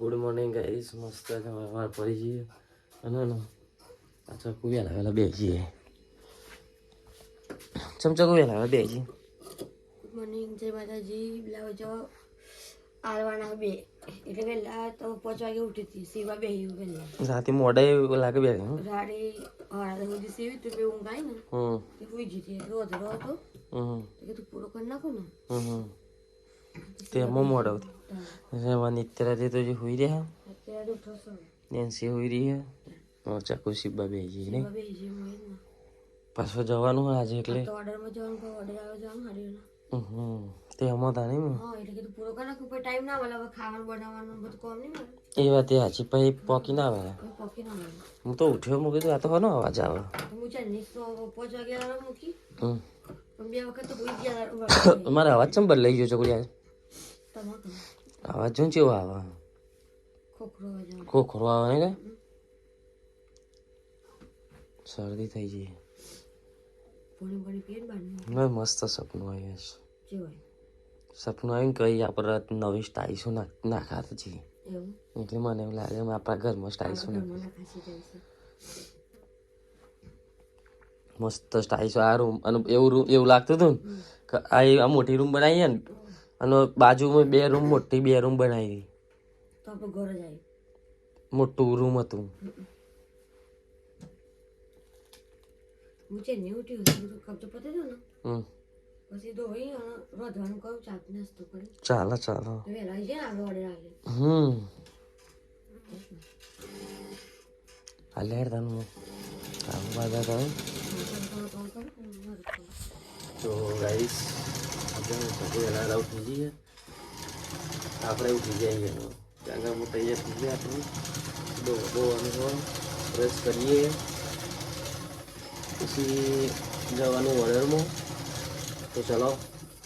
Good morning guys, મસ્ત વાર પડી જઈએ અને પાછા ચકુ વહેલા બેસીએ. ચમચકુ વહેલા બેસી. ગુડ મોર્નિંગ, જય માતાજી. બ્લાઉઝ જો આલવાના બે એટલે વહેલા તો 5 વાગે ઉઠી હતી. સીવા બેહ્યું વહેલા. રાતે મોડે લાગે બે રાડે સુધી સીવી તો બે ઊંઘ આવી ને એ સુઈ જતી રોજ હતો કે તું પૂરો કરી નાખો ને તેમાં મોડો રહેવાની અત્યારે તો જે હોઈ રહ્યા અત્યારે ઉઠો છો નેન્સી હોઈ રહી હે. ચકુ શીબા બેસી ને પાછો જવાનું હોય આજે એટલે ઓર્ડરમાં જવાનું ઓર્ડર આવ્યો જવાનું હાડીઓનો તે હમણાં તા નહીં હા એટલે કીધું પૂરો કરી નાખું પછી ટાઈમ ના મળે હવે ખાવાનું બનાવવાનું બધું કોમ નહીં મળે એ વાત એ હાચી પછી પોકી ના આવે. પોકી ના મળે. હું તો ઉઠ્યો મૂકી તો આ તો હનો અવાજ આવે. હું ચાલ નીચો 5 વાગે આરામ મૂકી પણ 2 વખત તો ભૂલી ગયા. મારે અવાજ ચમ બદલાઈ ગયો છોકરી આજે તમારો અવાજ જો કેવો આવે ખોખરો આવે ને કે શરદી થઈ ગઈ. મસ્ત સપનું આવ્યું છે. સપનું આવીને કઈ આપણે નવી સ્ટાઈસો નાખાતી છીએ એટલે મને એવું લાગે આપણા ઘરમાં સ્ટાઈસો મસ્ત સ્ટાઈસો આ રૂમ અને એવું લાગતું હતું ને કે આ મોટી રૂમ બનાવીએ ને અને બાજુમાં 2 રૂમ મોટી 2 રૂમ બનાવી મોટું રૂમ હતું. મુझे नहीं उठी होती तो कब तो पता था ना પછી તો હોય રોધવાનું કહું ચાપ નાસ્તો કરી ચાલો વેલા આવી જાય આગળ ઓર્ડર આલે આલે હેડવાનું કામ બાજા કરે તો ગાઈસ આપણે સગો વેલા ઉઠી જઈએ આપણે ઉઠી જઈએ કારણ કે હું તૈયાર થઈ ગયા આપણે બહુ અનુભવ બ્રશ કરીએ પછી જવાનું ઓર્ડરમાં. તો ચલો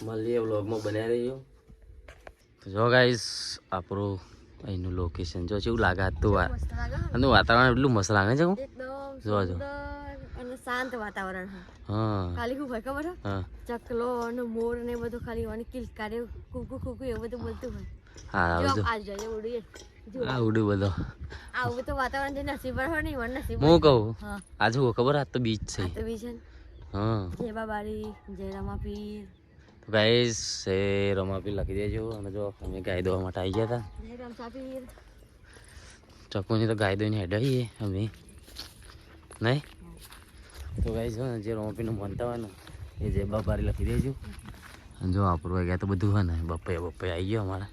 મળીએ વ્લોગમાં બન્યા રહીજો. તો જો ગાઈસ આપણું અહીંનું લોકેશન જો કેવું લાગે હતું અને વાતાવરણ એટલું મસ્ત લાગે છે. જોજો અને શાંત વાતાવરણ. હા ખાલી શું હોય ખબર છે ચકલો અને મોર ને બધું ખાલી અને કિલકારે કુકુ કુકુ એવું બધું બોલતું હોય. હા આજ જોઈએ ઉડીએ આ ઉડ્યું બધો આવું તો વાતાવરણ જે નસીબ હોય નહીં વન નસીબ. હું કહું આજે ખબર આજ તો બીચ છે. હા જય બાબારી જય રમાપીર. તો ગાઈસ એ રમાપીર લખી દેજો. અને જો અમે ગાય દોવા માટે આવી ગયા હતા જય રમસાપીર. ચકુની તો ગાય દોઈને હેડાઈએ અમે નહીં. તો ગાઈસ જે રમાપીરનું માનતા હોય ને એ જય બાબારી લખી દેજો. અને જો આપણું ગયા તો બધું હોય ને બપ્પે આવી ગયો અમારા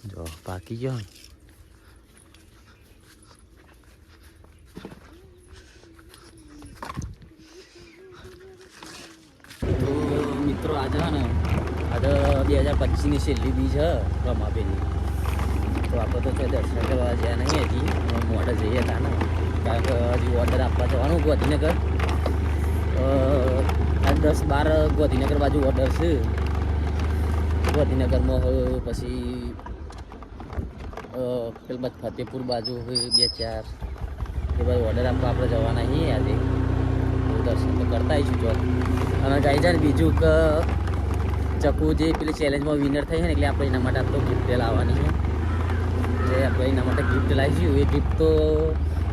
જો પાકી ગયો. મિત્રો આજે ને આજે 2025ની છેલ્લી બી છે રમાપીરની. તો આપણે તો છે દર્શન કરવા જ્યાં નહીં હજી મોડે જઈએ હતા ને કારણ કે હજી ઓર્ડર આપવા જવાનું ગાંધીનગર 10-12 ગાંધીનગર બાજુ ઓર્ડર છે. ગાંધીનગરમાં હોય પછી પેલ બાદ ફતેપુર બાજુ હોય 2-4 એ બાજુ ઓર્ડર આપવા આપણે જવાના છીએ આજે. દર્શન તો કરતા આવીશું જો. અને ગાઈ જાય ને બીજું કે ચકુ જે પેલી ચેલેન્જમાં વિનર થઈ છે ને એટલે આપણે એના માટે આપણે ગિફ્ટ લાવવાની છે. એટલે આપણે એના માટે ગિફ્ટ લાવીશું. એ ગિફ્ટ તો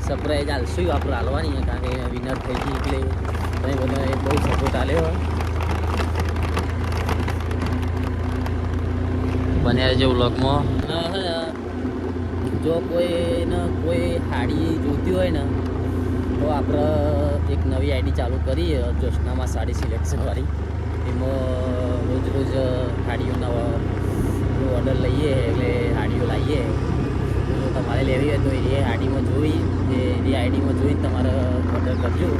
સરપ્રાઈઝ હાલશું આપણે હાલવાની છે કારણ કે વિનર થઈ ગઈ એટલે તમે બધા બહુ સપોર્ટ આલ્યો બન્યા જે વ્લોગમાં. જો કોઈ હાડી જોઈતી હોય ને તો આપણે એક નવી આઈડી ચાલુ કરીએ જોશનામાં સાડી સિલેક્શનવાળી. એમાં રોજ હાડીઓના ઓર્ડર લઈએ એટલે હાડીઓ લાવીએ. જો તમારે લેવી હોય તો એ હાડીમાં જોઈ એ આઈડીમાં જોઈ તમારે ઓર્ડર કરજો.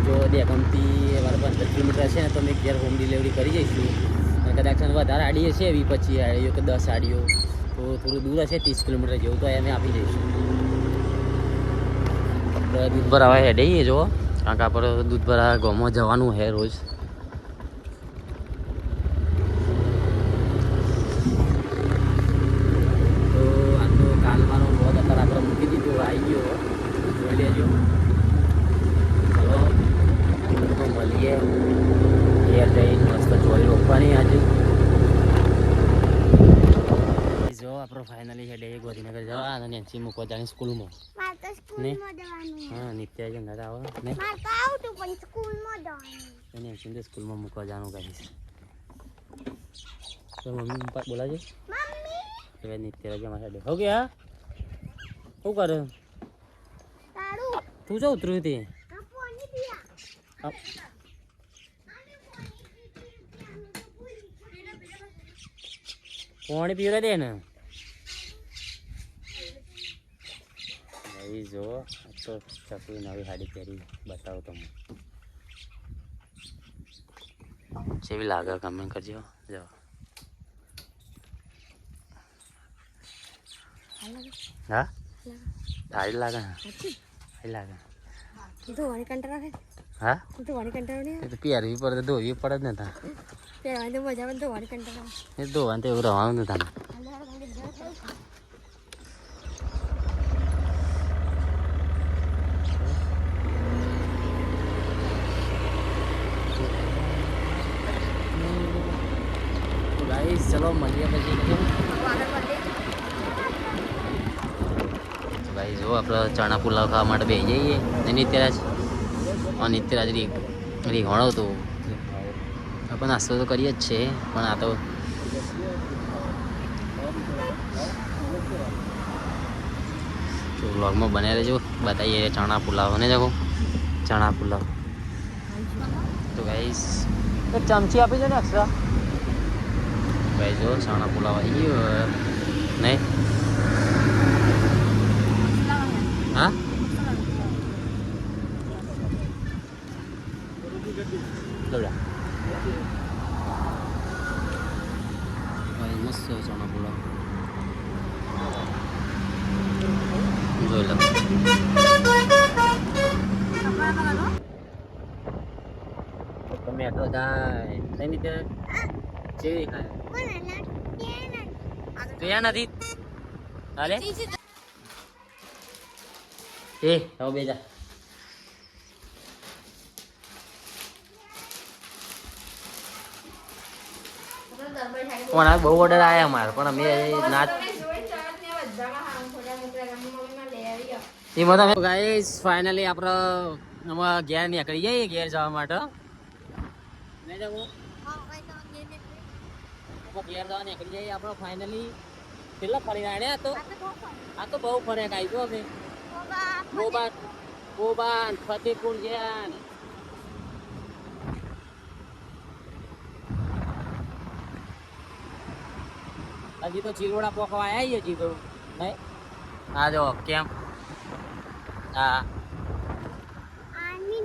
જો દેગમથી અમારા 15 કિલોમીટર છે ને તો અમે ઘેર હોમ ડિલિવરી કરી જઈશું. અને કદાચ વધારે હાડીઓ છે 20-25 હાડીઓ કે 10 હાડીઓ તો થોડું દૂર હશે 30 કિલોમીટર જેવું તો અમે આપી જઈશું. દૂધ ભરાવા હેડઈએ જો કારણ કે આપણે દૂધ ભરાવા ગામમાં જવાનું હે રોજ. તો આજનો કાલ મારો વ્લોગ અત્યારે આપણે મૂકી દીધો આવી ગયો જોઈ લેજો. ચલો મળીએ ઘેર જઈને મસ્ત ચોરી રોકવાની આજે. જો આપણે ફાઇનલી હેડે ગોધીનગર જવા અને નેન્સી મૂકવા જાણી સ્કૂલમાં ને હા નિત્ય જંગા આવે ને નેન્સી તો સ્કૂલમાં મૂકવા જવાનું કહીશ તો મમ્મી પપ્પા બોલાજે હવે નિત્ય રજા મારા હેડે હો ગયા શું કરે તું જો ઉતર્યું તે પાણી પીવડે દે ને ભાઈ જો તો ચકલી નવી સાડી પહેરી બતાવો તમને જેવી લાગે કમેન્ટ કરજો જો હા સારી લાગે સારી લાગે હા એ તો પહેરવી પડે ધોવી પડે જ ને તા એ ધોવાનું તો એવું રહેવાનું ને તાને ગાઈસ ચલો મળીએ પછી ભાઈ જો આપણે ચણા પુલાવ ખાવા માટે બેસી જઈએ નિત્યરાજ નિત્યરાજ રીંગણો તો આપણે નાસ્તો તો કરીએ જ છે પણ આ તો વ્લોગમાં બને રહેજો બતાવીએ ચણા પુલાવ ને જાઓ ચણા પુલાવ તો ગાઈસ તો ચમચી આપી દો ને એક્સ્ટ્રા ભાઈ જો ચણા પુલાવ આવી ગયો નહીં હા મસ્ત ચણા પુલાવ જોઈ લો ટમેટો જાય નહીં તે ચેવી ખાય નથી હાલે એ હવે બેજા પણ બહુ ઓર્ડર આવ્યા અમારે પણ અમે ના એમાં તમે ગાઈસ ફાઇનલી આપણે આમાં ઘેર નીકળી જઈએ ઘેર જવા માટે નહીં જવું ઘેર જવા નીકળી જઈએ આપણે ફાઇનલી કેટલા ફરી રહ્યા આ તો બહુ ફર્યા ગાઈ જો અમે ગોબાન ફતેહપુર જ્યાં હજી તો ચીરોડા પોખવા આવ્યા હજી તો નહીં હા જો કેમ હા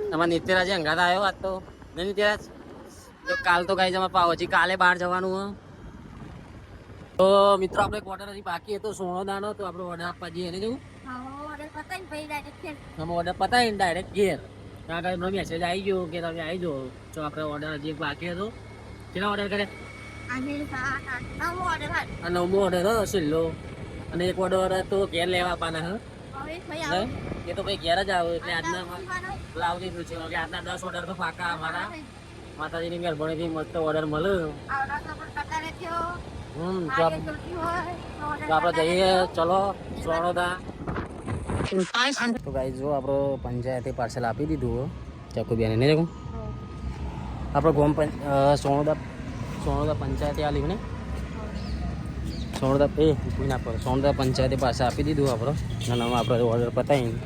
તમારે નિત્યરાજ અંગાત આવ્યો આજ તો નહીં નિત્યરાજ તો કાલ તો ગાઈ જમા પાવ હજી કાલે બહાર જવાનું હોય તો મિત્રો આપણે એક ઓર્ડર હજી બાકી હતો સોનોદાનો તો આપણે ઓર્ડર આપવા જઈએ એને જવું તમે ઓર્ડર પતાવીને ડાયરેક્ટ ઘેર ત્યાં આગળ એમનો મેસેજ આવી ગયો કે તમે આવી જાઓ તો આપણે ઓર્ડર હજી એક બાકી હતો કેટલા ઓર્ડર કરે નવમો ઓર્ડર હતો છેલ્લો અને એક ઓર્ડર તો ઘેર લેવા આપવાના હા એ તો ભાઈ ઘેર જ આવો એટલે આજના લાવી દીધું છે કે આજના 10 ઓર્ડર તો પાકા અમારા માતાજીની મહેરબાનીથી મસ્ત ઓર્ડર મળે તો આપણે જઈએ ચલો સોનોદા તો ભાઈ જો આપણો પંચાયતે પાર્સલ આપી દીધું ચાકુ બેન નહીં દેખું આપણે ગોમ સોનોદા પંચાયતે આલી ને સોનોદા પંચાયતે પાસે આપી દીધું આપણો અને આપણે ઓર્ડર પતાવીને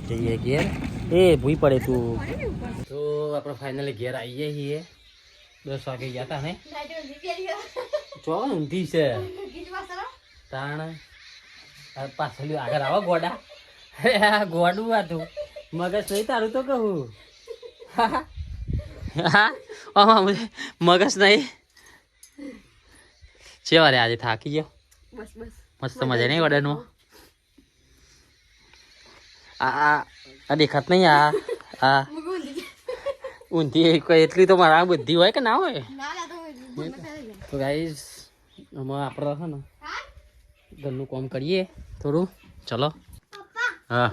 જઈએ ઘેર એ ભૂઈ પડે તું તો આપણે ફાઇનલી ઘેર આવીએ છીએ 10 વાગે ગયા હતા ને ચો ઊંધી છે તાણ પાછળ આગળ આવો ગોડા ગોડું હતું મગજ નહીં તારું તો કહું હા મગજ નહીં છે વારે આજે થાકી ગયો મસ્ત મજા નહીં ઓર્ડરનું આ દેખાત નહીં આ ઊંધી કોઈ એટલી તો મારા બુદ્ધિ હોય કે ના હોય તો ગાઈસ આમાં આપણે છે ને ઘરનું કામ કરીએ થોડું ચલો હા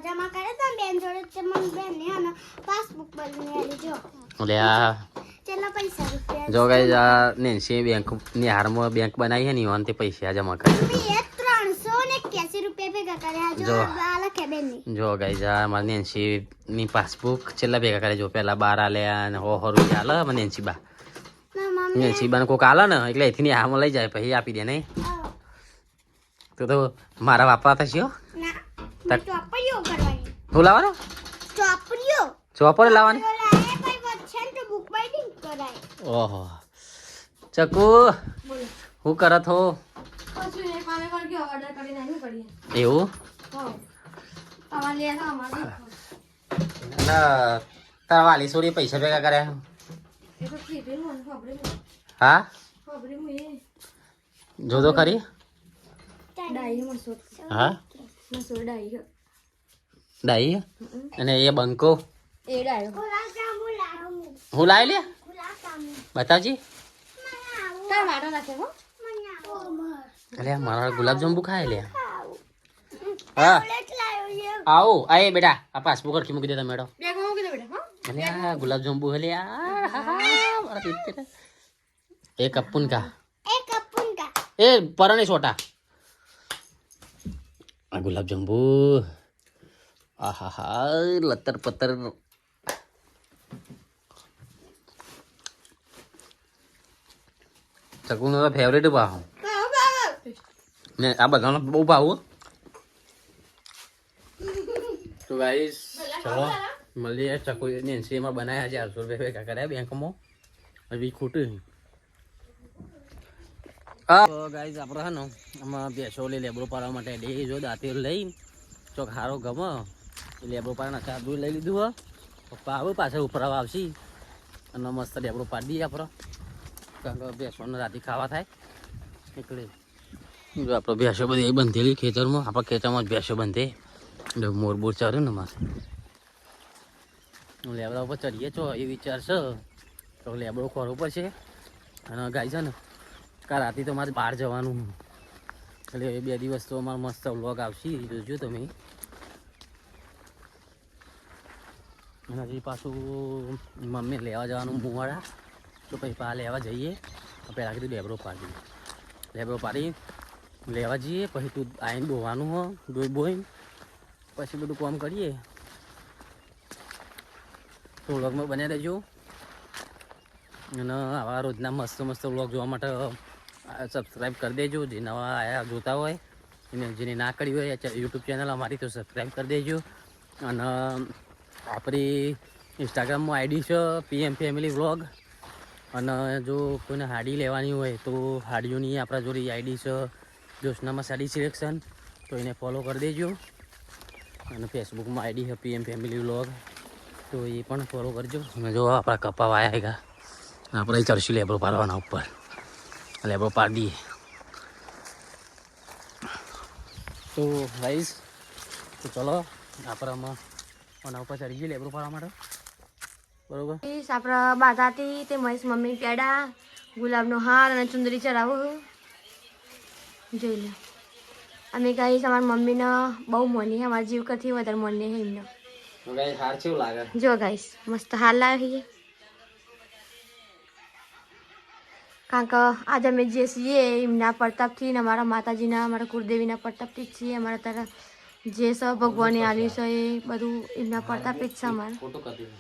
જમા કરે તો બેન જોડે તે મને બેન ને આનો પાસબુક બનાવી આલી જો એટલે આ ચેલા પૈસા રૂપિયા જો ગાઈસ આ નેન્સી બેંક નિહારમાં બેંક બનાવી છે ને ઈવન તે પૈસા જમા કરે બે 381 રૂપિયા ભેગા કર્યા જો જો. આ લખે બેન ની જો ગાઈસ આ મારી નેન્સી ની પાસબુક છેલ્લા ભેગા કરે જો પેલા 12 આલ્યા અને 100 રૂપિયા આલે મને નેન્સી બા ના મમ્મી નેન્સી બાને કોક આલે ને એટલે એથી ની હામાં લઈ જાય પછી આપી દે નહીં તો મારા વાપરા થશે હો ના મને ચોપડીઓ કરવાની હું લાવવાનો ચોપડીઓ ચોપર લાવવાની લાય ભાઈ વચ્ચે તો બુક બાઇન્ડિંગ કરાય ઓહો ચકુ બોલો હું કરત હો પછી એક કામે કર કે ઓર્ડર કરીને આવ્યું કરીએ એવું હો તમારે લે તો અમારે અને તારા વાલી સોરી પૈસા ભેગા કર્યા એ તો કીધું મને ખબર નહીં હા નહીં જો તો ખરી ડાઈ મસૂર હા મસૂર ડાઈ ડાઈ અને એ બંકો એ ડાઈ ગુલાબ જાંબુ લાવું હું લાવી લે ગુલાબ જાંબુ બતાવજી ટમાટો નાખે હો અલે મારા ગુલાબજાંબુ ખાય લે હા આવો આય બેટા આ પાસબુક અરખી મૂકી દેતા મેડમ બે ગો મૂકી દે બેટા હો અલે આ ગુલાબજાંબુ હલે મારા દીકરે એક અપુન કા એક અપુન કા એ પરણે છોટા આ ગુલાબજાંબુ આહાહા લતર પતર ચકુનો ફેવરેટ ભાવ ને આ બધાનો બહુ ભાવ હો. તો ગાઈસ ચલો મળીએ ચકુ નેન્સીમાં બનાવ્યા 400 રૂપિયા ભેગા કર્યા બેંકમાં હજી ખોટું તો ગાઈસ આપણે હે ને આમાં બેસો લઈ લેબડો પાડવા માટે ડે જો દાંતી લઈ ચોક હારો ગમે લેબડો પાડવાના ચાર દૂર લઈ લીધું હો પપ્પા આવે પાછળ ઉપરાવા આવશે અને મસ્ત લેબડો પાડી દઈએ આપણે કારણ કે બેસોને રાતે ખાવા થાય એટલે જો આપણે ભેંસો બધી બંધેલી ખેતરમાં આપણા ખેતરમાં જ ભેંસો બંધે એટલે મોર બોર ચરે ને મારે લેબડા ઉપર ચડીએ છો એ વિચાર છે તો લેબડો ખોરવો પડશે અને ગાય છે ને કા રાતે તો મારે બહાર જવાનું એટલે 2 દિવસ તો અમારો મસ્ત વ્લોગ આવશે જોજો તમે અને હજી પાછું મમ્મી લેવા જવાનું મુવાડા તો પછી પા લેવા જઈએ પહેલાં કીધું લેબડો પાડી લેવા જઈએ પછી તું આવીને બોવાનું હો દોઈ બોઈને પછી બધું કામ કરીએ તો વ્લોગમાં બન્યા રહેજો અને આવા રોજના મસ્ત મસ્ત વ્લોગ જોવા માટે સબસ્ક્રાઈબ કરી દેજો જે નવા આયા જોતા હોય એને જેને ના કરી હોય યુટ્યુબ ચેનલ અમારી તો સબસ્ક્રાઈબ કરી દેજો અને આપણી ઇન્સ્ટાગ્રામમાં આઈડી છે PM ફેમિલી વ્લોગ અને જો કોઈને હાડી લેવાની હોય તો હાડીઓની આપણા જોડે આઈડી છે જોશનામાં સાડી સિલેક્શન તો એને ફોલો કરી દેજો અને ફેસબુકમાં આઈડી છે PM ફેમિલી વ્લોગ તો એ પણ ફોલો કરજો અને જો આપણા કપા વાયા ગયા આપણે ચડશું લેબરો પાડવાના ઉપર લેબરો પાડી દઈએ તો ગાઈસ તો ચલો આપણે આમાં ઓના ઉપર ચડી જઈએ લેબરો પાડવા માટે બરોબર આપણા બાધાથી તે મહેશ મમ્મી પેડા ગુલાબનો હાર અને ચુંદરી ચડાવો જોઈ લે અમે કહીશ અમારા મમ્મીને બહુ મોની અમારા જીવ કરતી વધારે મોની એમને તો ગાઈસ હાર કેવું લાગે જો ગાઈશ મસ્ત હાર લાગી કારણ કે આજે અમે જે છીએ એમના પ્રતાપથી ને અમારા માતાજીના અમારા કુળદેવીના પ્રતાપથી જ છીએ અમારા તારા જે સ ભગવાને આવ્યું છે એ બધું એમના પ્રતાપથી જ છે અમારે ફોટો કરી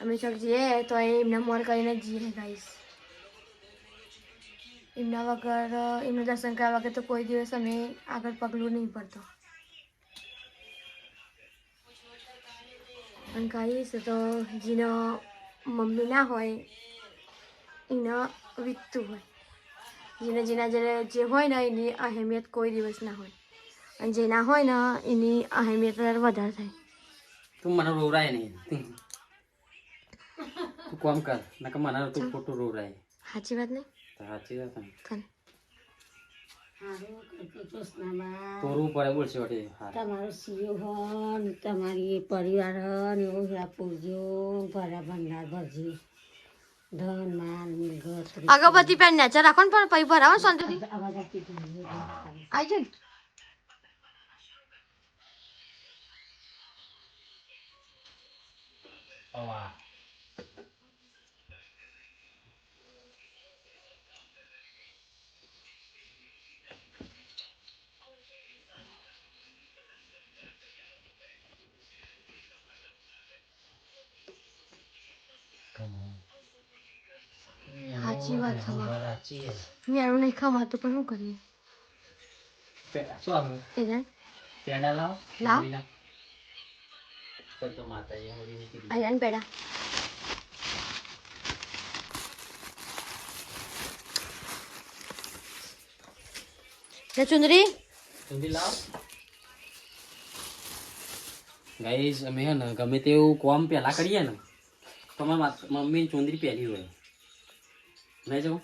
અમે ચોક જઈએ તો એમના મોર કરીને જ જઈએ ગાઈશ એમના વગર એમનું દર્શન કર્યા વગર તો કોઈ દિવસ અમે આગળ પગલું નહીં પડતો અને ગાઈશ તો જેનો મમ્મી ના હોય એના વીતતું હોય જેના જે હોય ને એની અહેમિયત કોઈ દિવસ ના હોય અને જે ના હોય ને એની અહેમિયત વધારે થાય તું મને રોવરાય નહીં તું કોમ કર નકર મને તું ખોટું રોવરાય સાચી વાત નહીં સાચી વાત ને કન તોરવું પડે બોલશે વટી હાર તમારો સીઓ હન તમારી પરિવાર હન એવું પૂરજો ભરા ભંડાર ભરજી ધન માન ગોત્રી અગરબત્તી પેન નેચર રાખો ને પણ પછી ભરાવો ને શાંતિથી આવા જાતી હતી. આવી જાય ને. સાચી વાત છે મેળું નહીં ખવાતું પણ શું કરીએ એ જાય લાવ આયા ને પેડા લે ચુંદરી ગાઈસ અમે હે ને ગમે તેવું કોમ પહેલા કરીએ ને તો મારી મમ્મી ચુંદરી પહેરી હોય નહીં જાઉં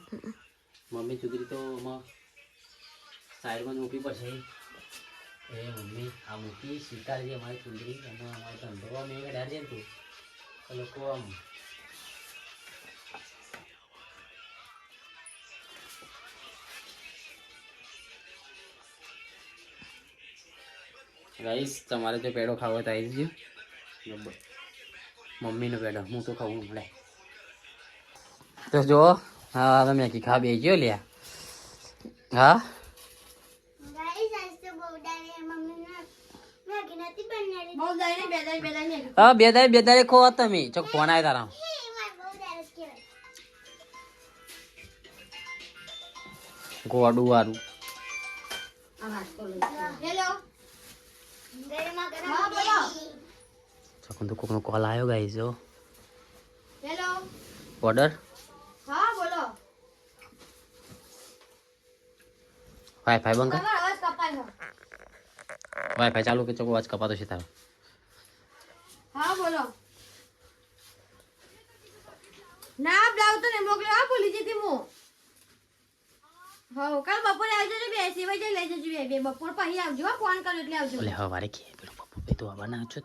મમ્મી ચુંદરી તો સાઈડમાં મૂકવી પડશે એ મમ્મી આ મૂકી સ્વીકારજે અમારી ચુંદરી અને અમારે ધંધો અમે કઢ્યા છે ને તું તો લોકો આમ ગાઈસ તમારે જો પેડો ખાવો તો આવી જજો મમ્મીનો પેડો હું તો ખાવું મળે તો જો હા તમે મેગી ખા બે ગયો લ્યા હા ગાઈસ આજ તો બહુ ડારે મમ્મીને મેગી નથી બનાવી. બહુ દાઈ ને બે દાઈ ને હા બે દાડે ખો તમે ચોક ફોન આવ્યો તારા એ માર બહુ ડારે કહેવાય. ગોડું વાળું હેલો ગરમા ગરમ હા, બોલો. મેગી. ચોકન તો કોકનો કોલ આવ્યો ગાઈસ જો હેલો ઓર્ડર હા બોલો વાઈફાઈ બંધ તમારો અવાજ કપાય છે વાઈફાઈ ચાલુ કે ચોક અવાજ કપાતો છે તારો હા બોલો ના બ્લાઉઝ તો ને મોકલ્યો હા ભૂલી જતી હું હા કાલ બપોરે આવજો ને બેસી વાગે લઈ જજો બે બપોર પછી આવજો હો ફોન કર્યો એટલે આવજો ઓલે હવારે કે પેલો પપ્પુ ભાઈ તો આવવાના છો